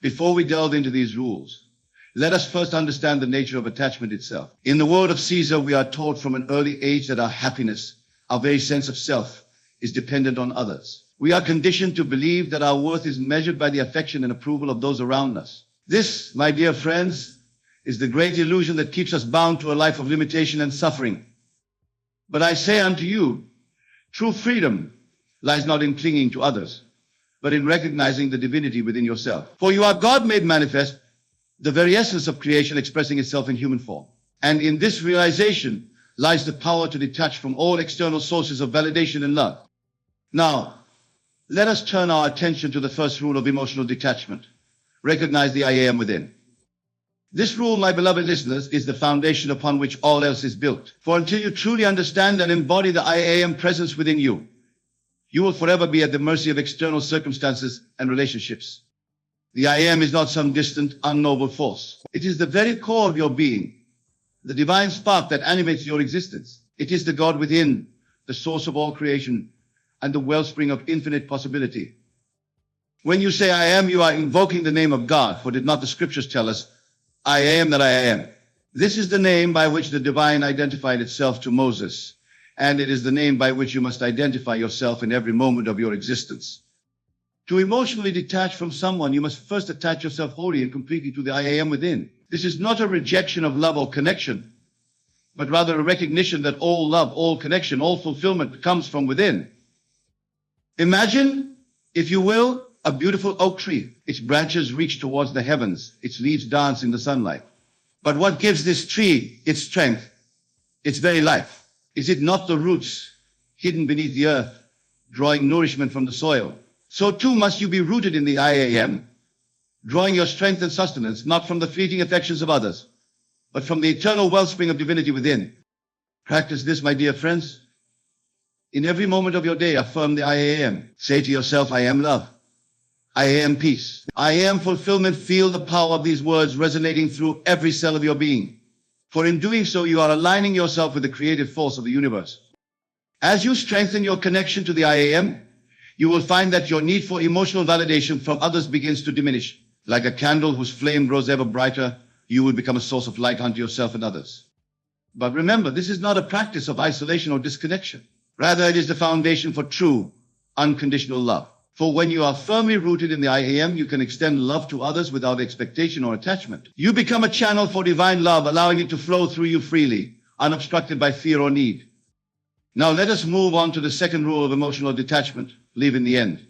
Before we delve into these rules, let us first understand the nature of attachment itself. In the world of Caesar, we are taught from an early age that our happiness, our very sense of self, is dependent on others. We are conditioned to believe that our worth is measured by the affection and approval of those around us. This, my dear friends, is the great illusion that keeps us bound to a life of limitation and suffering. But I say unto you, true freedom lies not in clinging to others, but in recognizing the divinity within yourself. For you are God made manifest, the very essence of creation expressing itself in human form. And in this realization lies the power to detach from all external sources of validation and love. Now, let us turn our attention to the first rule of emotional detachment. Recognize the I am within. This rule, my beloved listeners, is the foundation upon which all else is built. For until you truly understand and embody the I am presence within you, you will forever be at the mercy of external circumstances and relationships. The I am is not some distant, unknowable force. It is the very core of your being, the divine spark that animates your existence. It is the God within, the source of all creation, and the wellspring of infinite possibility. When you say I am, you are invoking the name of God, for did not the scriptures tell us, I am that I am? This is the name by which the divine identified itself to Moses, and it is the name by which you must identify yourself in every moment of your existence. To emotionally detach from someone, you must first attach yourself wholly and completely to the I am within. This is not a rejection of love or connection, but rather a recognition that all love, all connection, all fulfillment comes from within. Imagine, if you will, a beautiful oak tree. Its branches reach towards the heavens, its leaves dance in the sunlight. But what gives this tree its strength, its very life? Is it not the roots hidden beneath the earth, drawing nourishment from the soil? So too must you be rooted in the I am, drawing your strength and sustenance not from the fleeting affections of others, but from the eternal wellspring of divinity within. Practice this, my dear friends. In every moment of your day, affirm the I am. Say to yourself, I am love. I am peace. I am fulfillment. Feel the power of these words resonating through every cell of your being. For in doing so, you are aligning yourself with the creative force of the universe. As you strengthen your connection to the I am, you will find that your need for emotional validation from others begins to diminish. Like a candle whose flame grows ever brighter, you will become a source of light unto yourself and others. But remember, this is not a practice of isolation or disconnection. Rather, it is the foundation for true, unconditional love. For when you are firmly rooted in the I am, you can extend love to others without expectation or attachment. You become a channel for divine love, allowing it to flow through you freely, unobstructed by fear or need. Now let us move on to the second rule of emotional detachment, live in the end.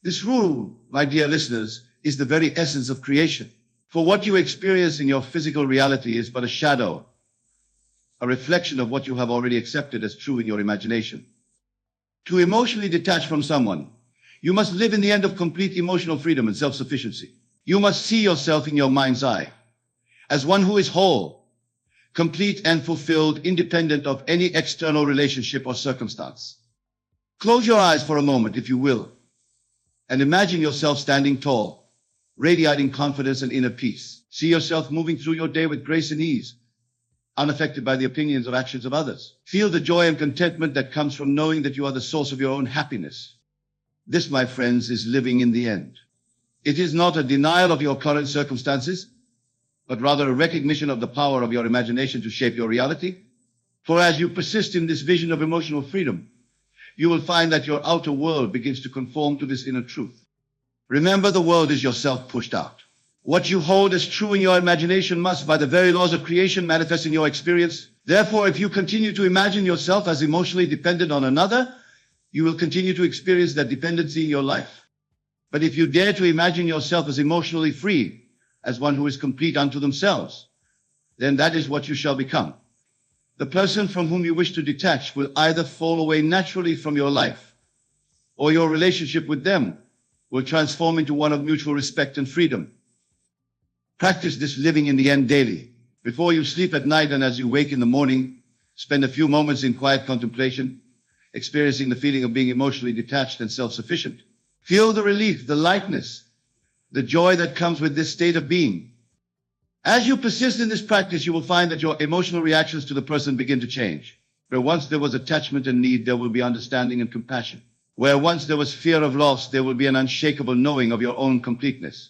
This rule, my dear listeners, is the very essence of creation. For what you experience in your physical reality is but a shadow, a reflection of what you have already accepted as true in your imagination. To emotionally detach from someone, you must live in the end of complete emotional freedom and self-sufficiency. You must see yourself in your mind's eye as one who is whole, complete and fulfilled, independent of any external relationship or circumstance. Close your eyes for a moment, if you will, and imagine yourself standing tall, radiating confidence and inner peace. See yourself moving through your day with grace and ease, unaffected by the opinions or actions of others. Feel the joy and contentment that comes from knowing that you are the source of your own happiness. This, my friends, is living in the end. It is not a denial of your current circumstances, but rather a recognition of the power of your imagination to shape your reality. For as you persist in this vision of emotional freedom, you will find that your outer world begins to conform to this inner truth. Remember, the world is yourself pushed out. What you hold as true in your imagination must, by the very laws of creation, manifest in your experience. Therefore, if you continue to imagine yourself as emotionally dependent on another, you will continue to experience that dependency in your life. But if you dare to imagine yourself as emotionally free, as one who is complete unto themselves, then that is what you shall become. The person from whom you wish to detach will either fall away naturally from your life, or your relationship with them will transform into one of mutual respect and freedom. Practice this living in the end daily. Before you sleep at night and as you wake in the morning, spend a few moments in quiet contemplation, experiencing the feeling of being emotionally detached and self-sufficient. Feel the relief, the lightness, the joy that comes with this state of being. As you persist in this practice, you will find that your emotional reactions to the person begin to change. Where once there was attachment and need, there will be understanding and compassion. Where once there was fear of loss, there will be an unshakable knowing of your own completeness.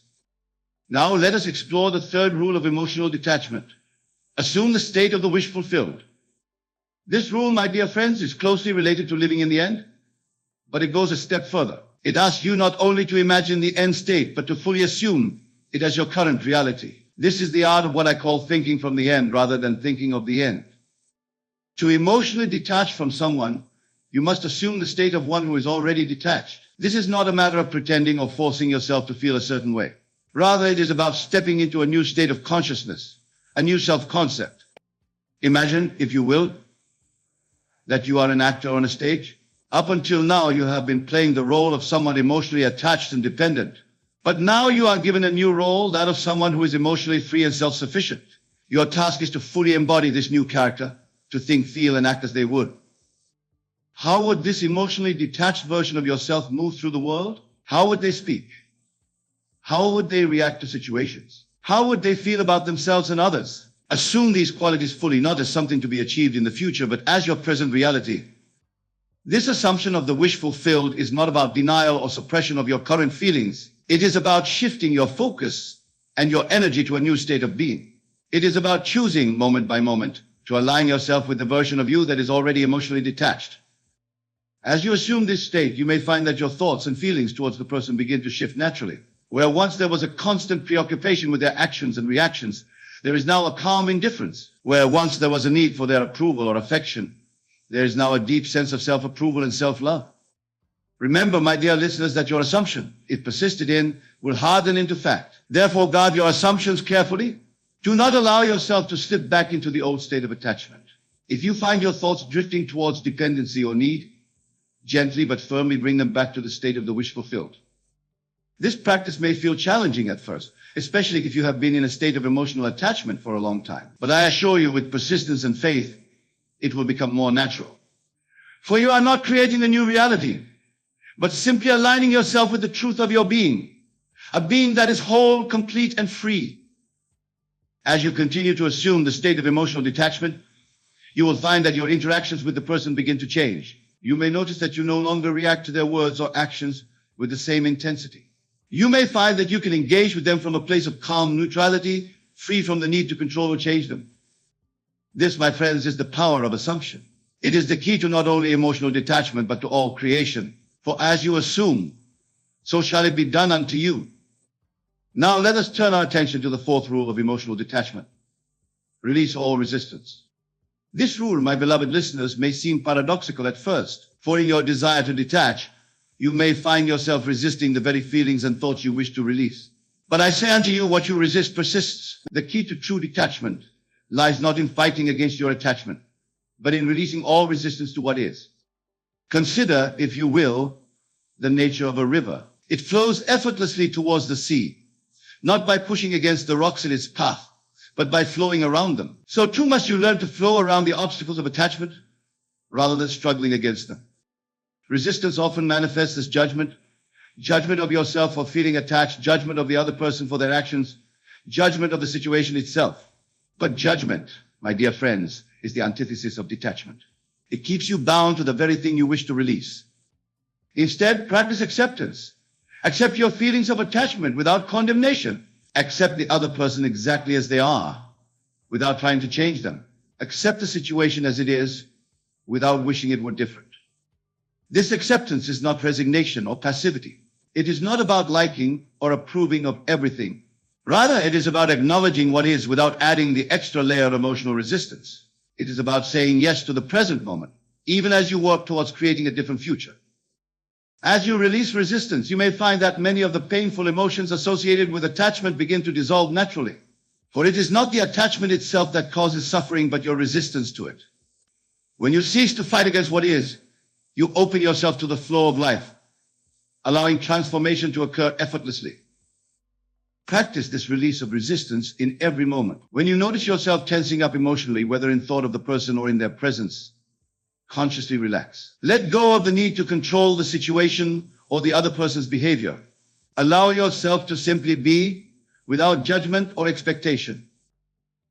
Now let us explore the third rule of emotional detachment. Assume the state of the wish fulfilled. This rule, my dear friends, is closely related to living in the end, but it goes a step further. It asks you not only to imagine the end state, but to fully assume it as your current reality. This is the art of what I call thinking from the end rather than thinking of the end. To emotionally detach from someone, you must assume the state of one who is already detached. This is not a matter of pretending or forcing yourself to feel a certain way. Rather, it is about stepping into a new state of consciousness, a new self-concept. Imagine, if you will, that you are an actor on a stage. Up until now, you have been playing the role of someone emotionally attached and dependent. But now you are given a new role, that of someone who is emotionally free and self-sufficient. Your task is to fully embody this new character, to think, feel, and act as they would. How would this emotionally detached version of yourself move through the world? How would they speak? How would they react to situations? How would they feel about themselves and others? Assume these qualities fully, not as something to be achieved in the future, but as your present reality. This assumption of the wish fulfilled is not about denial or suppression of your current feelings. It is about shifting your focus and your energy to a new state of being. It is about choosing moment by moment to align yourself with the version of you that is already emotionally detached. As you assume this state, you may find that your thoughts and feelings towards the person begin to shift naturally. Where once there was a constant preoccupation with their actions and reactions, there is now a calm indifference. Where once there was a need for their approval or affection, there is now a deep sense of self-approval and self-love. Remember, my dear listeners, that your assumption, if persisted in, will harden into fact. Therefore, guard your assumptions carefully. Do not allow yourself to slip back into the old state of attachment. If you find your thoughts drifting towards dependency or need, gently but firmly bring them back to the state of the wish fulfilled. This practice may feel challenging at first, especially if you have been in a state of emotional attachment for a long time. But I assure you, with persistence and faith, it will become more natural. For you are not creating a new reality, but simply aligning yourself with the truth of your being, a being that is whole, complete, and free. As you continue to assume the state of emotional detachment, you will find that your interactions with the person begin to change. You may notice that you no longer react to their words or actions with the same intensity. You may find that you can engage with them from a place of calm neutrality, free from the need to control or change them. This, my friends, is the power of assumption. It is the key to not only emotional detachment, but to all creation. For as you assume, so shall it be done unto you. Now let us turn our attention to the fourth rule of emotional detachment. Release all resistance. This rule, my beloved listeners, may seem paradoxical at first, for in your desire to detach, you may find yourself resisting the very feelings and thoughts you wish to release. But I say unto you, what you resist persists. The key to true detachment lies not in fighting against your attachment, but in releasing all resistance to what is. Consider, if you will, the nature of a river. It flows effortlessly towards the sea, not by pushing against the rocks in its path, but by flowing around them. So too must you learn to flow around the obstacles of attachment, rather than struggling against them. Resistance often manifests as judgment of yourself for feeling attached, judgment of the other person for their actions, judgment of the situation itself. But judgment, my dear friends, is the antithesis of detachment. It keeps you bound to the very thing you wish to release. Instead, practice acceptance. Accept your feelings of attachment without condemnation. Accept the other person exactly as they are, without trying to change them. Accept the situation as it is, without wishing it were different. This acceptance is not resignation or passivity. It is not about liking or approving of everything. Rather, it is about acknowledging what is without adding the extra layer of emotional resistance. It is about saying yes to the present moment, even as you work towards creating a different future. As you release resistance, you may find that many of the painful emotions associated with attachment begin to dissolve naturally. For it is not the attachment itself that causes suffering, but your resistance to it. When you cease to fight against what is, you open yourself to the flow of life, allowing transformation to occur effortlessly. Practice this release of resistance in every moment. When you notice yourself tensing up emotionally, whether in thought of the person or in their presence, consciously relax. Let go of the need to control the situation or the other person's behavior. Allow yourself to simply be without judgment or expectation.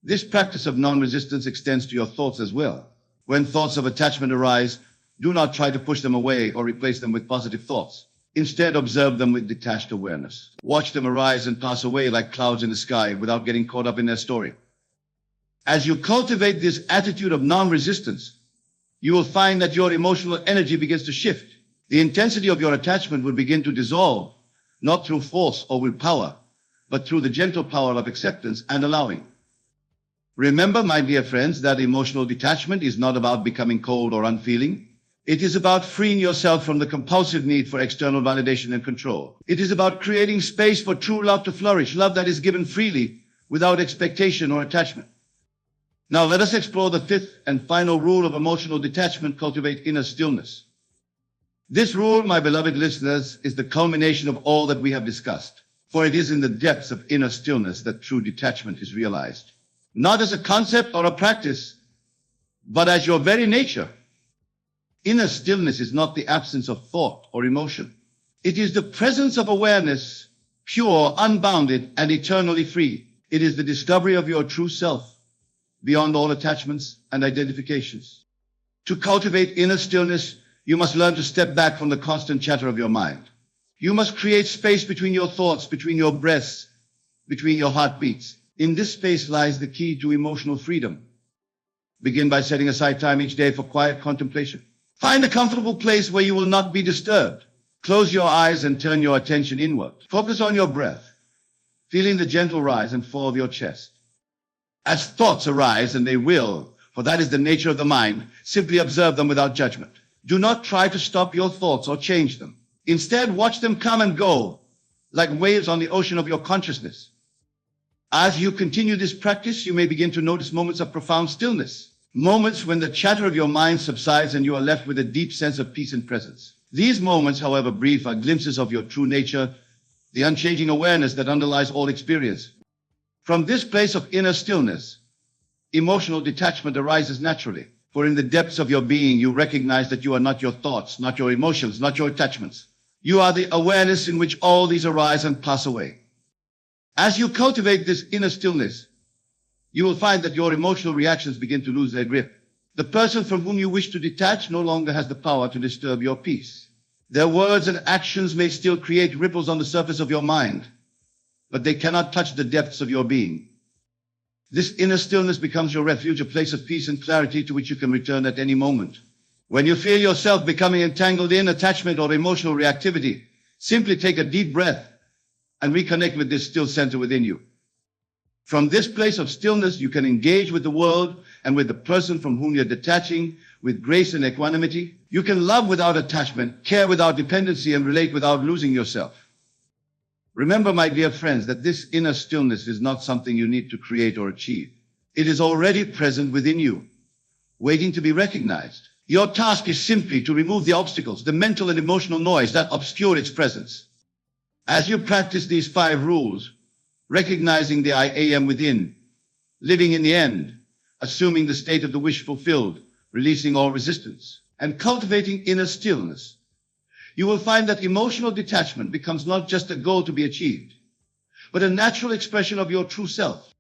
This practice of non-resistance extends to your thoughts as well. When thoughts of attachment arise, do not try to push them away or replace them with positive thoughts. Instead, observe them with detached awareness. Watch them arise and pass away like clouds in the sky without getting caught up in their story. As you cultivate this attitude of non-resistance, you will find that your emotional energy begins to shift. The intensity of your attachment will begin to dissolve, not through force or willpower, but through the gentle power of acceptance and allowing. Remember, my dear friends, that emotional detachment is not about becoming cold or unfeeling. It is about freeing yourself from the compulsive need for external validation and control. It is about creating space for true love to flourish, love that is given freely without expectation or attachment. Now let us explore the fifth and final rule of emotional detachment: cultivate inner stillness. This rule, my beloved listeners, is the culmination of all that we have discussed, for it is in the depths of inner stillness that true detachment is realized. Not as a concept or a practice, but as your very nature. Inner stillness is not the absence of thought or emotion. It is the presence of awareness, pure, unbounded, and eternally free. It is the discovery of your true self, beyond all attachments and identifications. To cultivate inner stillness, you must learn to step back from the constant chatter of your mind. You must create space between your thoughts, between your breaths, between your heartbeats. In this space lies the key to emotional freedom. Begin by setting aside time each day for quiet contemplation. Find a comfortable place where you will not be disturbed. Close your eyes and turn your attention inward. Focus on your breath, feeling the gentle rise and fall of your chest. As thoughts arise, and they will, for that is the nature of the mind, simply observe them without judgment. Do not try to stop your thoughts or change them. Instead, watch them come and go, like waves on the ocean of your consciousness. As you continue this practice, you may begin to notice moments of profound stillness. Moments when the chatter of your mind subsides and you are left with a deep sense of peace and presence. These moments, however brief, are glimpses of your true nature, the unchanging awareness that underlies all experience. From this place of inner stillness, emotional detachment arises naturally. For in the depths of your being, you recognize that you are not your thoughts, not your emotions, not your attachments. You are the awareness in which all these arise and pass away. As you cultivate this inner stillness, you will find that your emotional reactions begin to lose their grip. The person from whom you wish to detach no longer has the power to disturb your peace. Their words and actions may still create ripples on the surface of your mind, but they cannot touch the depths of your being. This inner stillness becomes your refuge, a place of peace and clarity to which you can return at any moment. When you feel yourself becoming entangled in attachment or emotional reactivity, simply take a deep breath and reconnect with this still center within you. From this place of stillness, you can engage with the world and with the person from whom you're detaching with grace and equanimity. You can love without attachment, care without dependency, and relate without losing yourself. Remember, my dear friends, that this inner stillness is not something you need to create or achieve. It is already present within you, waiting to be recognized. Your task is simply to remove the obstacles, the mental and emotional noise that obscure its presence. As you practice these 5 rules, recognizing the I am within, living in the end, assuming the state of the wish fulfilled, releasing all resistance, and cultivating inner stillness, you will find that emotional detachment becomes not just a goal to be achieved, but a natural expression of your true self.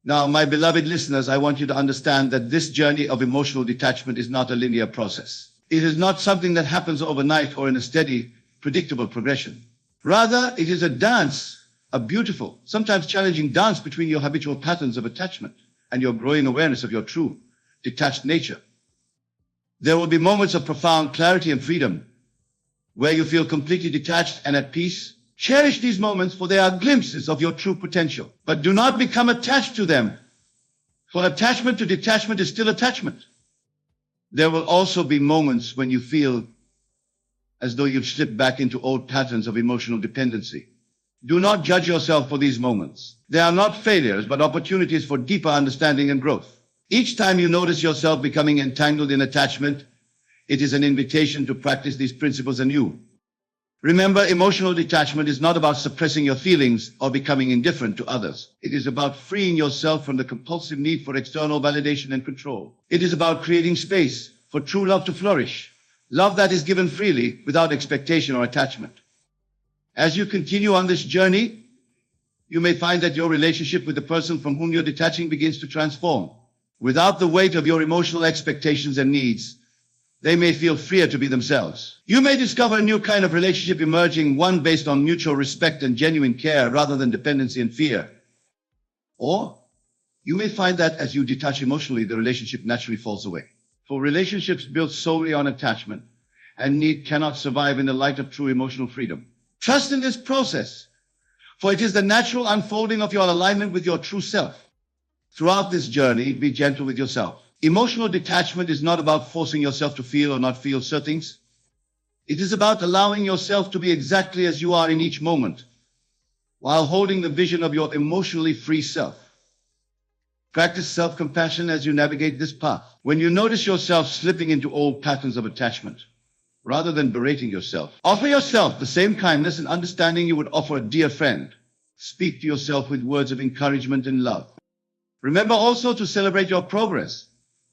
Now, my beloved listeners, I want you to understand that this journey of emotional detachment is not a linear process. It is not something that happens overnight or in a steady, predictable progression. Rather, it is a dance, a beautiful, sometimes challenging dance between your habitual patterns of attachment and your growing awareness of your true, detached nature. There will be moments of profound clarity and freedom, where you feel completely detached and at peace. Cherish these moments, for they are glimpses of your true potential. But do not become attached to them, for attachment to detachment is still attachment. There will also be moments when you feel as though you've slipped back into old patterns of emotional dependency. Do not judge yourself for these moments. They are not failures, but opportunities for deeper understanding and growth. Each time you notice yourself becoming entangled in attachment, it is an invitation to practice these principles anew. Remember, emotional detachment is not about suppressing your feelings or becoming indifferent to others. It is about freeing yourself from the compulsive need for external validation and control. It is about creating space for true love to flourish, love that is given freely without expectation or attachment. As you continue on this journey, you may find that your relationship with the person from whom you're detaching begins to transform. Without the weight of your emotional expectations and needs, They may feel freer to be themselves. You may discover a new kind of relationship emerging, one based on mutual respect and genuine care rather than dependency and fear. Or you may find that as you detach emotionally, the relationship naturally falls away. For relationships built solely on attachment and need cannot survive in the light of true emotional freedom. Trust in this process, for it is the natural unfolding of your alignment with your true self. Throughout this journey, be gentle with yourself. Emotional detachment is not about forcing yourself to feel or not feel certain things. It is about allowing yourself to be exactly as you are in each moment, while holding the vision of your emotionally free self. Practice self-compassion as you navigate this path. When you notice yourself slipping into old patterns of attachment, rather than berating yourself, offer yourself the same kindness and understanding you would offer a dear friend. Speak to yourself with words of encouragement and love. Remember also to celebrate your progress,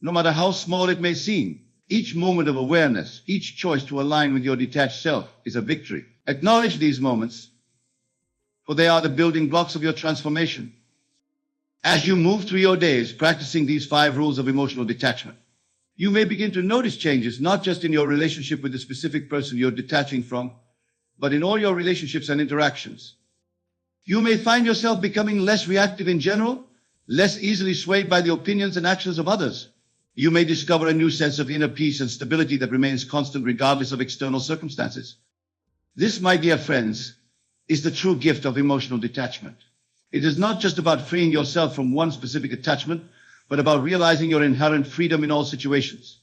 no matter how small it may seem. Each moment of awareness, each choice to align with your detached self is a victory. Acknowledge these moments, for they are the building blocks of your transformation. As you move through your days practicing these 5 rules of emotional detachment, you may begin to notice changes not just in your relationship with the specific person you're detaching from, but in all your relationships and interactions. You may find yourself becoming less reactive in general, less easily swayed by the opinions and actions of others. You may discover a new sense of inner peace and stability that remains constant regardless of external circumstances. This, my dear friends, is the true gift of emotional detachment. It is not just about freeing yourself from one specific attachment, but about realizing your inherent freedom in all situations.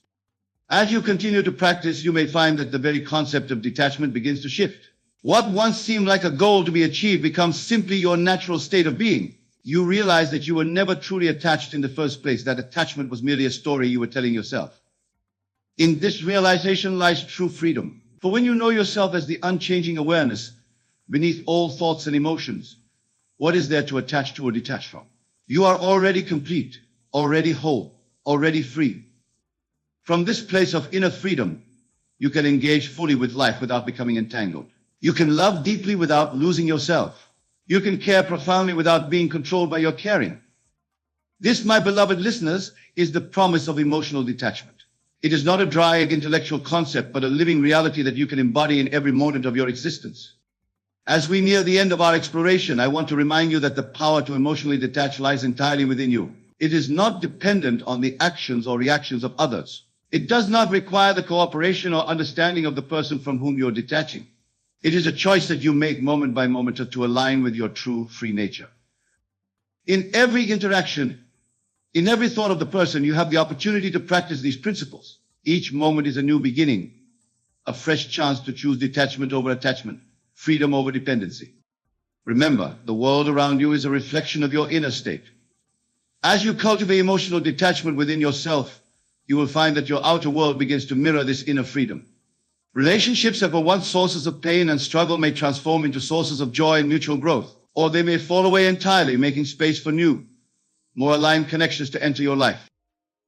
As you continue to practice, you may find that the very concept of detachment begins to shift. What once seemed like a goal to be achieved becomes simply your natural state of being. You realize that you were never truly attached in the first place, that attachment was merely a story you were telling yourself. In this realization lies true freedom. For when you know yourself as the unchanging awareness beneath all thoughts and emotions, what is there to attach to or detach from? You are already complete, already whole, already free. From this place of inner freedom, you can engage fully with life without becoming entangled. You can love deeply without losing yourself. You can care profoundly without being controlled by your caring. This, my beloved listeners, is the promise of emotional detachment. It is not a dry intellectual concept, but a living reality that you can embody in every moment of your existence. As we near the end of our exploration, I want to remind you that the power to emotionally detach lies entirely within you. It is not dependent on the actions or reactions of others. It does not require the cooperation or understanding of the person from whom you're detaching. It is a choice that you make moment by moment to align with your true free nature. In every interaction, in every thought of the person, you have the opportunity to practice these principles. Each moment is a new beginning, a fresh chance to choose detachment over attachment, freedom over dependency. Remember, the world around you is a reflection of your inner state. As you cultivate emotional detachment within yourself, you will find that your outer world begins to mirror this inner freedom. Relationships that were once sources of pain and struggle may transform into sources of joy and mutual growth, or they may fall away entirely, making space for new, more aligned connections to enter your life.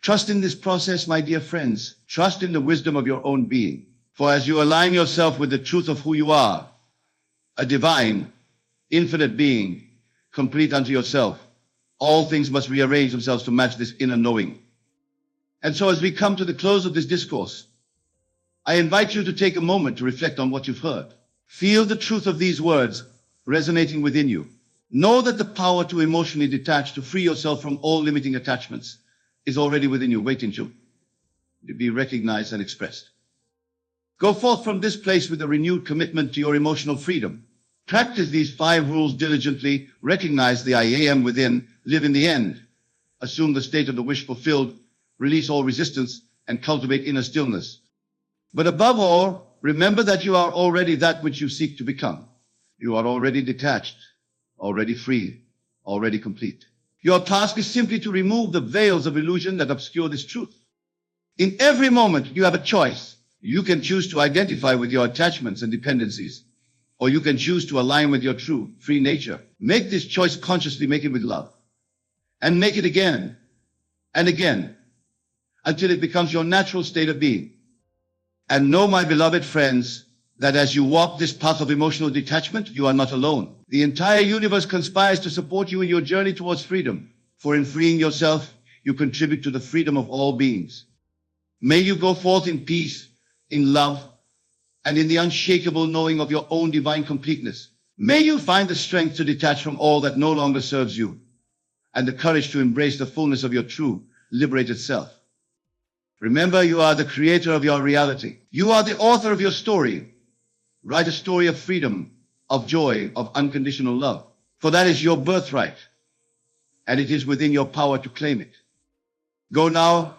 Trust in this process, my dear friends. Trust in the wisdom of your own being. For as you align yourself with the truth of who you are, a divine, infinite being, complete unto yourself, all things must rearrange themselves to match this inner knowing. And so as we come to the close of this discourse, I invite you to take a moment to reflect on what you've heard. Feel the truth of these words resonating within you. Know that the power to emotionally detach, to free yourself from all limiting attachments, is already within you, waiting to be recognized and expressed. Go forth from this place with a renewed commitment to your emotional freedom. Practice these 5 rules diligently. Recognize the I am within. Live in the end. Assume the state of the wish fulfilled. Release all resistance and cultivate inner stillness. But above all, remember that you are already that which you seek to become. You are already detached, already free, already complete. Your task is simply to remove the veils of illusion that obscure this truth. In every moment, you have a choice. You can choose to identify with your attachments and dependencies, or you can choose to align with your true, free nature. Make this choice consciously, make it with love, and make it again and again until it becomes your natural state of being. And know, my beloved friends, that as you walk this path of emotional detachment, you are not alone. The entire universe conspires to support you in your journey towards freedom. For in freeing yourself, you contribute to the freedom of all beings. May you go forth in peace, in love, and in the unshakable knowing of your own divine completeness. May you find the strength to detach from all that no longer serves you, and the courage to embrace the fullness of your true, liberated self. Remember, you are the creator of your reality. You are the author of your story. Write a story of freedom, of joy, of unconditional love. For that is your birthright, and it is within your power to claim it. Go now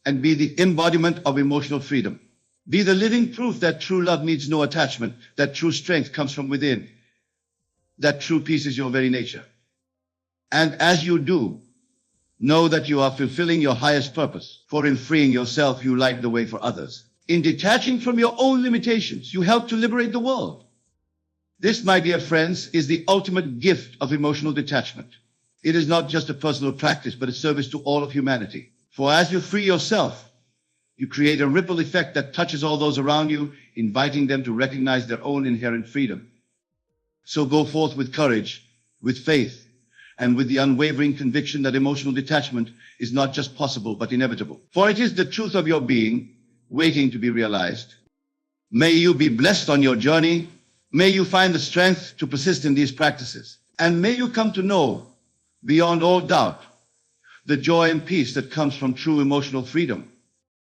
and be the embodiment of emotional freedom. Be the living proof that true love needs no attachment, that true strength comes from within, that true peace is your very nature. And as you do, know that you are fulfilling your highest purpose, for in freeing yourself, you light the way for others. In detaching from your own limitations, you help to liberate the world. This, my dear friends, is the ultimate gift of emotional detachment. It is not just a personal practice, but a service to all of humanity. For as you free yourself, you create a ripple effect that touches all those around you, inviting them to recognize their own inherent freedom. So go forth with courage, with faith, and with the unwavering conviction that emotional detachment is not just possible, but inevitable. For it is the truth of your being, waiting to be realized. May you be blessed on your journey. May you find the strength to persist in these practices. And may you come to know, beyond all doubt, the joy and peace that comes from true emotional freedom.